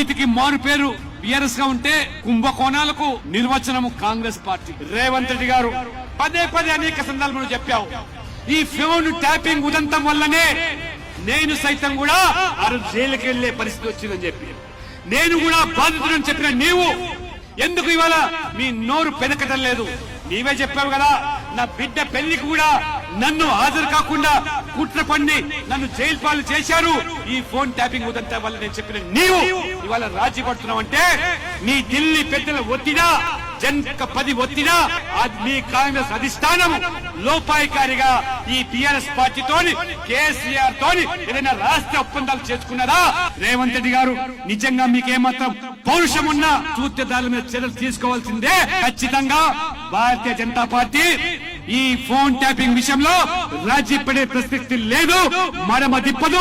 అవినీతికి మారు పేరు బిఆర్ఎస్ గా ఉంటే కుంభకోణాలకు నిర్వచనము కాంగ్రెస్ పార్టీ. రేవంత్ రెడ్డి గారు పదే పదే అనేక సందర్భాలు చెప్పావు, ఈ ఫోన్ ట్యాపింగ్ ఉదంతం వల్లనే నేను సైతం కూడా జైలుకి వెళ్లే పరిస్థితి వచ్చిందని చెప్పి, నేను కూడా బాధితుడని చెప్పిన నీవు ఎందుకు ఇవాళ మీ నోరు పెనకటం లేదు? నీవే చెప్పావు కదా, నా బిడ్డ పెళ్లికి కూడా నన్ను హాజరు కాకుండా కుట్ర పన్ని నన్ను జైలు పాలు చేశారు ఈ ఫోన్ ట్యాపింగ్ ఉదంతా వల్ల నేను చెప్పిన నీవు ఇవాళ రాజీ పడుతున్నావు అంటే నీ ఢిల్లీ పెద్దల ఒత్తిడా జనక 10 ఒత్తిడా మీ కాంగ్రెస్ అధిష్టానం లోపాయికారిగా ఈ టిఆర్ఎస్ పార్టీతోని కేసీఆర్ తోని ఏదైనా రాష్ట్ర ఒప్పందాలు చేసుకున్నారా? రేవంత్ రెడ్డి గారు నిజంగా మీకేమాత్రం పౌరుషం ఉన్నా చూత్యదారుల మీద చర్యలు తీసుకోవాల్సిందే. ఖచ్చితంగా భారతీయ జనతా పార్టీ ఈ ఫోన్ ట్యాపింగ్ విషయంలో రాజీ పడే ప్రసక్తి లేదు, మడమ తిప్పదు.